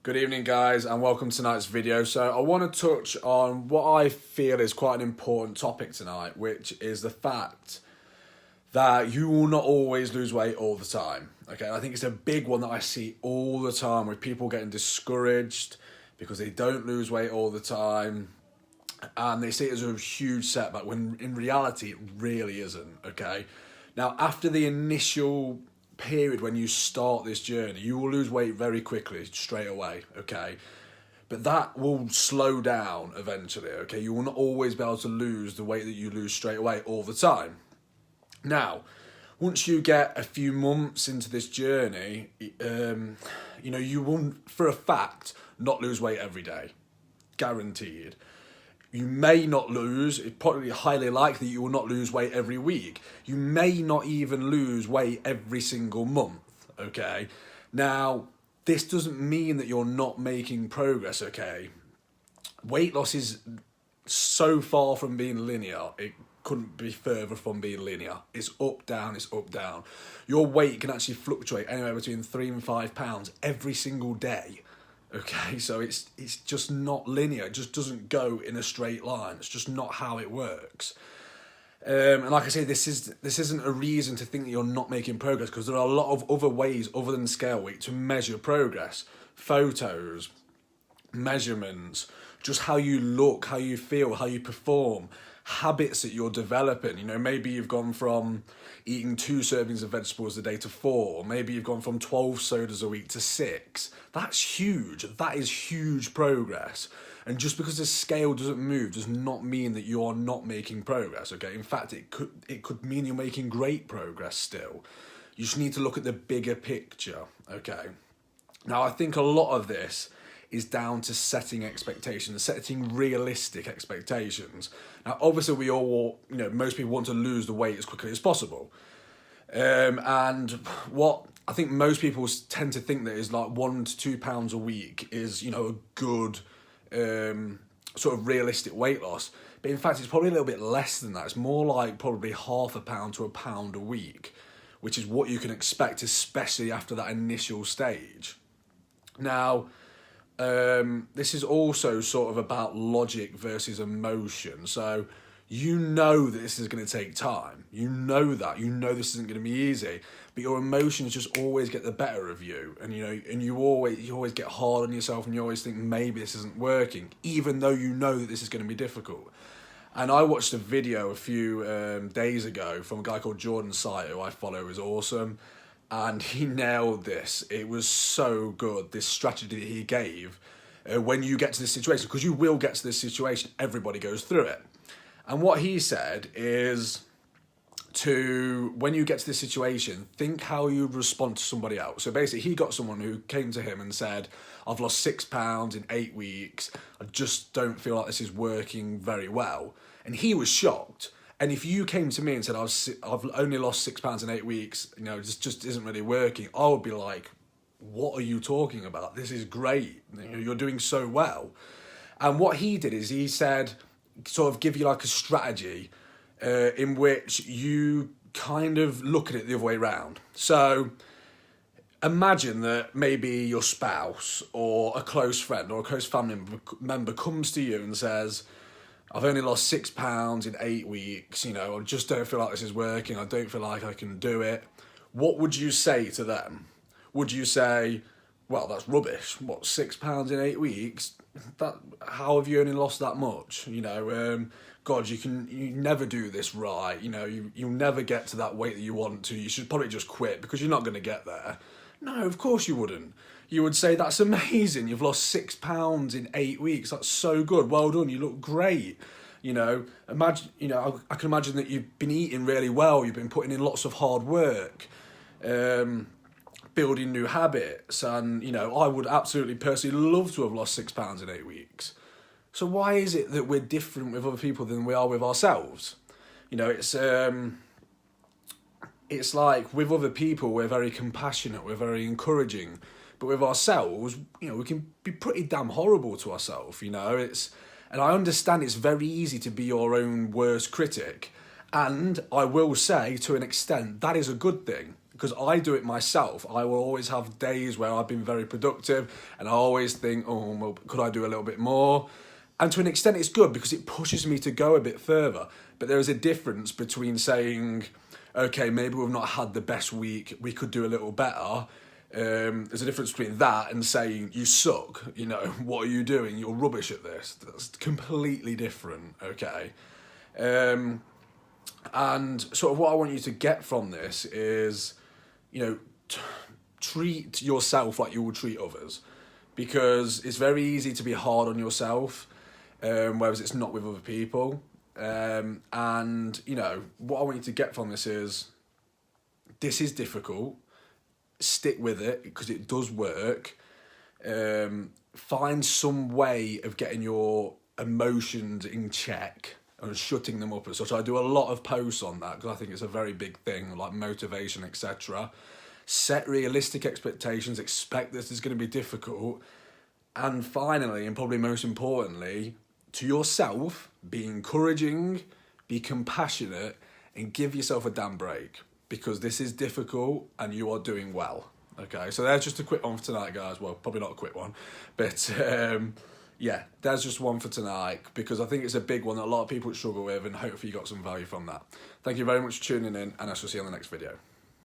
Good evening, guys, and welcome to tonight's video. So I want to touch on what I feel is quite an important topic tonight, which is the fact that you will not always lose weight all the time. Okay, I think it's a big one that I see all the time with people getting discouraged because they don't lose weight all the time and they see it as a huge setback when in reality it really isn't. Okay, now after the initial period when you start this journey, you will lose weight very quickly, straight away, okay? But that will slow down eventually, okay? You will not always be able to lose the weight that you lose straight away all the time. Now, once you get a few months into this journey, you will, for a fact, not lose weight every day. Guaranteed. You may not lose, it's probably highly likely you will not lose weight every week. You may not even lose weight every single month, okay? Now, this doesn't mean that you're not making progress, okay? Weight loss is so far from being linear, it couldn't be further from being linear. It's up, down, it's up, down. Your weight can actually fluctuate anywhere between 3 and 5 pounds every single day. Okay, so it's just not linear. It just doesn't go in a straight line. It's just not how it works. And like I say, this isn't a reason to think that you're not making progress, because there are a lot of other ways other than scale weight to measure progress. Photos, measurements, just how you look, how you feel, how you perform, habits that you're developing. You know, maybe you've gone from eating 2 servings of vegetables a day to 4. Maybe you've gone from 12 sodas a week to 6. That's huge. That is huge progress. And just because the scale doesn't move does not mean that you are not making progress, okay? In fact, it could mean you're making great progress still. You just need to look at the bigger picture, okay? Now, I think a lot of this is down to setting expectations, setting realistic expectations. Now, obviously, we all, most people want to lose the weight as quickly as possible. And what I think most people tend to think that is like 1 to 2 pounds a week is, a good sort of realistic weight loss. But in fact, it's probably a little bit less than that. It's more like probably half a pound to a pound a week, which is what you can expect, especially after that initial stage. Now, this is also sort of about logic versus emotion. So you know that this is going to take time. You know that. You know this isn't going to be easy. But your emotions just always get the better of you. And, you always get hard on yourself, and you always think maybe this isn't working, even though you know that this is going to be difficult. And I watched a video a few days ago from a guy called Jordan Site, who I follow, is awesome. And he nailed this. It was so good, this strategy that he gave when you get to this situation, because you will get to this situation, everybody goes through it. And what he said is when you get to this situation, think how you respond to somebody else. So basically, he got someone who came to him and said, I've lost 6 pounds in 8 weeks. I just don't feel like this is working very well. And he was shocked. And if you came to me and said, I've only lost 6 pounds in 8 weeks, this just isn't really working, I would be like, what are you talking about? This is great. You're doing so well. And what he did is he said, sort of give you like a strategy in which you kind of look at it the other way around. So imagine that maybe your spouse or a close friend or a close family member comes to you and says, I've only lost 6 pounds in 8 weeks, I just don't feel like this is working, I don't feel like I can do it. What would you say to them? Would you say, well, that's rubbish, what, 6 pounds in 8 weeks? How have you only lost that much? God, you never do this right, you'll never get to that weight that you want to, you should probably just quit because you're not going to get there. No, of course you wouldn't. You would say, that's amazing, you've lost 6 pounds in 8 weeks, that's so good, well done, you look great. Imagine, I can imagine that you've been eating really well, you've been putting in lots of hard work, building new habits, and, I would absolutely personally love to have lost 6 pounds in 8 weeks. So why is it that we're different with other people than we are with ourselves? It's like with other people, we're very compassionate, we're very encouraging. But with ourselves, we can be pretty damn horrible to ourselves, and I understand it's very easy to be your own worst critic. And I will say, to an extent, that is a good thing. because I do it myself. I will always have days where I've been very productive and I always think, oh, well, could I do a little bit more? And to an extent it's good because it pushes me to go a bit further. But there is a difference between saying, okay, maybe we've not had the best week, we could do a little better. There's a difference between that and saying, you suck, you know, what are you doing? You're rubbish at this. That's completely different, okay? And sort of what I want you to get from this is, you know, treat yourself like you will treat others, because it's very easy to be hard on yourself, whereas it's not with other people. And, you know, what I want you to get from this is difficult. Stick with it because it does work. Find some way of getting your emotions in check and shutting them up as such. I do a lot of posts on that because I think it's a very big thing, like motivation, etc. Set realistic expectations, expect this is going to be difficult. And finally, and probably most importantly, to yourself, be encouraging, be compassionate, and give yourself a damn break, because this is difficult and you are doing well. Okay, so there's just a quick one for tonight, guys. Well, probably not a quick one, but yeah, there's just one for tonight because I think it's a big one that a lot of people struggle with, and hopefully you got some value from that. Thank you very much for tuning in, and I shall see you on the next video.